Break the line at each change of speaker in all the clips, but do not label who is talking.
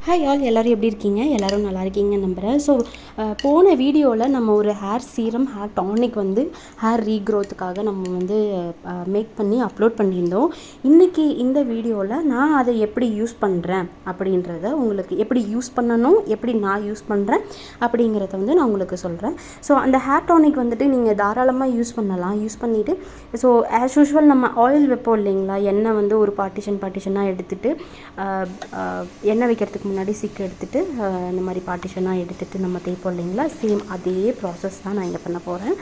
Hi all, எல்லோரும் எப்படி இருக்கீங்க? எல்லோரும் நல்லா இருக்கீங்கன்னு நம்புகிறேன். ஸோ போன வீடியோவில் நம்ம ஒரு ஹேர் சீரம், ஹேர் டானிக் வந்து ஹேர் ரீக்ரோத்துக்காக நம்ம வந்து மேக் பண்ணி அப்லோட் பண்ணியிருந்தோம். இன்றைக்கி இந்த வீடியோவில் நான் அதை எப்படி யூஸ் பண்ணுறேன் அப்படின்றத உங்களுக்கு எப்படி யூஸ் பண்ணணும், எப்படி நான் யூஸ் பண்ணுறேன் அப்படிங்கிறத வந்து நான் உங்களுக்கு சொல்கிறேன். ஸோ அந்த ஹேர் டானிக் வந்துட்டு நீங்கள் தாராளமாக யூஸ் பண்ணலாம். யூஸ் பண்ணிவிட்டு ஸோ ஆஸ் யூஷுவல் நம்ம ஆயில் வைப்போம் இல்லைங்களா, எண்ணெய் வந்து ஒரு பார்ட்டிஷனாக எடுத்துகிட்டு எண்ணெய் வைக்கிறதுக்கு முன்னாடி சிக்கு எடுத்துகிட்டு இந்த மாதிரி பார்ட்டிஷனாக எடுத்துகிட்டு நம்ம தேய்ப்போம் இல்லைங்களா, சேம் அதே ப்ராசஸ் தான் நான் இங்கே பண்ண போகிறேன்.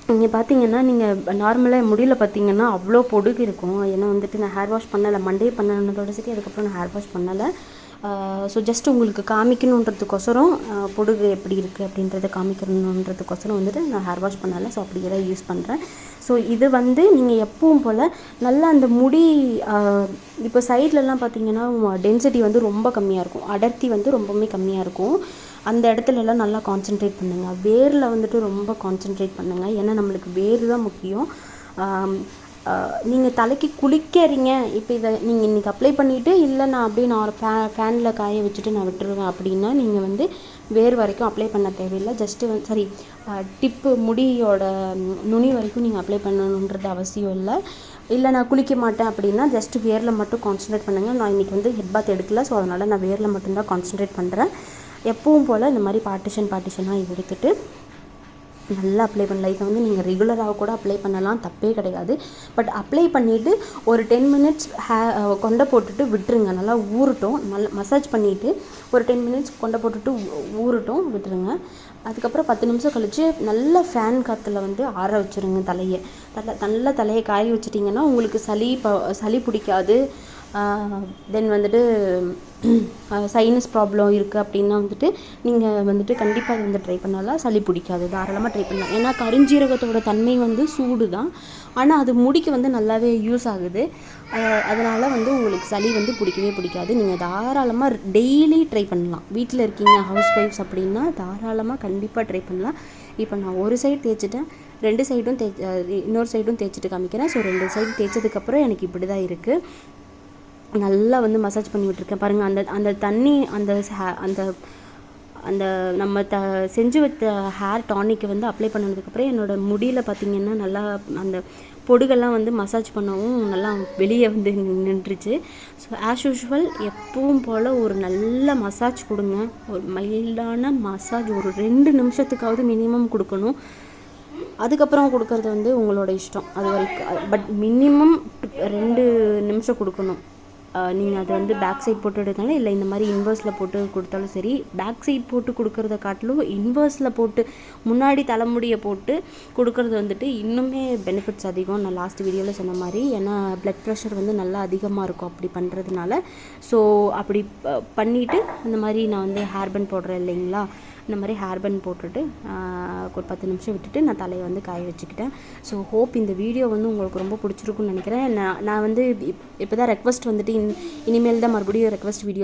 நீங்கள் பார்த்தீங்கன்னா நீங்கள் நார்மலாக முடியல பார்த்தீங்கன்னா அவ்வளோ பொடுகு இருக்கும். ஏன்னா வந்துட்டு நான் ஹேர் வாஷ் பண்ணலை, மண்டே பண்ணனதோட சரி, அதுக்கப்புறம் நான் ஹேர் வாஷ் பண்ணலை. ஸோ ஜஸ்ட் உங்களுக்கு காமிக்கணுன்றதுக்கோசரம் பொடுகு எப்படி இருக்குது அப்படின்றத காமிக்கணுன்றதுக்கோசரம் வந்துட்டு நான் ஹேர் வாஷ் பண்ணலை. ஸோ அப்படியே தான் யூஸ் பண்ணுறேன். ஸோ இது வந்து நீங்கள் எப்பவும் போல் நல்லா அந்த முடி இப்போ சைட்லலாம் பார்த்தீங்கன்னா டென்சிட்டி வந்து ரொம்ப கம்மியாக இருக்கும், அடர்த்தி வந்து ரொம்பவுமே கம்மியாக இருக்கும். அந்த இடத்துலலாம் நல்லா கான்சென்ட்ரேட் பண்ணுங்கள். வேரில் வந்துட்டு ரொம்ப கான்சென்ட்ரேட் பண்ணுங்கள். ஏன்னா நம்மளுக்கு வேர் தான் முக்கியம். நீங்கள் தலைக்கு குளிக்கிறீங்க, இப்போ இதை நீங்கள் இன்றைக்கி அப்ளை பண்ணிவிட்டு இல்லை நான் அப்படியே நான் ஃபேனில் காய வச்சுட்டு நான் விட்டுருவேன் அப்படின்னா நீங்கள் வந்து வேர் வரைக்கும் அப்ளை பண்ண தேவையில்லை. ஜஸ்ட்டு சரி டிப்பு முடியோட நுனி வரைக்கும் நீங்கள் அப்ளை பண்ணணுன்றது அவசியம் இல்லை. இல்லை நான் குளிக்க மாட்டேன் அப்படின்னா ஜஸ்ட்டு வேரில் மட்டும் கான்சென்ட்ரேட் பண்ணுங்கள். நான் இன்றைக்கி வந்து ஹெட் பாத் எடுக்கல, ஸோ அதனால் நான் வேரில் மட்டும்தான் கான்சென்ட்ரேட் பண்ணுறேன். எப்பவும் போல் இந்த மாதிரி பார்ட்டிஷனாக எடுத்துகிட்டு நல்லா அப்ளை பண்ணலாம். இதை வந்து நீங்கள் ரெகுலராக கூட அப்ளை பண்ணலாம், தப்பே கிடையாது. பட் அப்ளை பண்ணிவிட்டு ஒரு 10 மினிட்ஸ் கொண்டை போட்டுட்டு விட்டுருங்க. நல்லா ஊறட்டும். மசாஜ் பண்ணிவிட்டு ஒரு 10 மினிட்ஸ் கொண்டை போட்டுட்டு ஊறட்டும், விட்டுருங்க. அதுக்கப்புறம் 10 நிமிஷம் கழித்து நல்ல ஃபேன் காற்றுல வந்து ஆற வச்சுருங்க தலையை. நல்லா தலையை காய வச்சிட்டிங்கன்னா உங்களுக்கு சளி பிடிக்காது. தென் வந்துட்டு சைனஸ் ப்ராப்ளம் இருக்குது அப்படின்னா வந்துட்டு நீங்கள் வந்துட்டு கண்டிப்பாக அதை வந்து ட்ரை பண்ணலாம். சளி பிடிக்காது, தாராளமாக ட்ரை பண்ணலாம். ஏன்னா கருஞ்சீரகத்தோட தன்மை வந்து சூடு தான், ஆனால் அது முடிக்கு வந்து நல்லாவே யூஸ் ஆகுது. அதனால் வந்து உங்களுக்கு சளி வந்து பிடிக்காது. நீங்கள் தாராளமாக டெய்லி ட்ரை பண்ணலாம். வீட்டில் இருக்கீங்க ஹவுஸ் ஒய்ஃப்ஸ் அப்படின்னா தாராளமாக கண்டிப்பாக ட்ரை பண்ணலாம். இப்போ நான் ஒரு சைடு தேய்ச்சிட்டேன், 2 சைடும் இன்னொரு சைடும் தேய்ச்சிட்டு காமிக்கிறேன். ஸோ 2 சைடு தேய்ச்சதுக்கப்புறம் எனக்கு இப்படி தான் இருக்குது. நல்லா வந்து மசாஜ் பண்ணி விட்டுருக்கேன் பாருங்கள். அந்த தண்ணி அந்த நம்ம செஞ்சு வைத்த ஹேர் டானிக்கை வந்து அப்ளை பண்ணதுக்கப்புறம் என்னோடய முடியில் பார்த்திங்கன்னா நல்லா அந்த பொடுகெல்லாம் வந்து மசாஜ் பண்ணவும் நல்லா வெளியே வந்து நின்றுச்சு. ஸோ ஆஸ் யூஷுவல் எப்பவும் போல் ஒரு நல்ல மசாஜ் கொடுங்க. ஒரு மைல்டான மசாஜ் ஒரு 2 நிமிஷத்துக்காவது மினிமம் கொடுக்கணும். அதுக்கப்புறம் கொடுக்கறது வந்து உங்களோட இஷ்டம், அது வரைக்கும். பட் மினிமம் 2 நிமிஷம் கொடுக்கணும். நீங்கள் அதை வந்து பேக் சைட் போட்டு எடுத்தாலும் இல்லை இந்த மாதிரி இன்வர்ஸில் போட்டு கொடுத்தாலும் சரி. பேக் சைட் போட்டு கொடுக்குறத காட்டிலும் இன்வர்ஸில் போட்டு முன்னாடி தலைமுடியை போட்டு கொடுக்குறது வந்துட்டு இன்னுமே பெனிஃபிட்ஸ் அதிகம். நான் லாஸ்ட் வீடியோவில் சொன்ன மாதிரி, ஏன்னா ப்ளட் ப்ரெஷர் வந்து நல்லா அதிகமாக இருக்கும் அப்படி பண்ணுறதுனால. ஸோ அப்படி பண்ணிவிட்டு இந்த மாதிரி நான் வந்து ஹேர் பேண்ட் போடுறேன் இல்லைங்களா, இந்த மாதிரி ஹேர் பேண்ட் போட்டுட்டு ஒரு 10 நிமிஷம் விட்டுட்டு நான் தலையை வந்து காய வச்சுக்கிட்டேன். ஸோ ஹோப் இந்த வீடியோ வந்து உங்களுக்கு ரொம்ப பிடிச்சிருக்குன்னு நினைக்கிறேன். நான் வந்து இப்போ தான் ரெக்வஸ்ட் வந்துட்டு இனிமேல் தான் மறுபடியும் ரெக்வஸ்ட் வீடியோ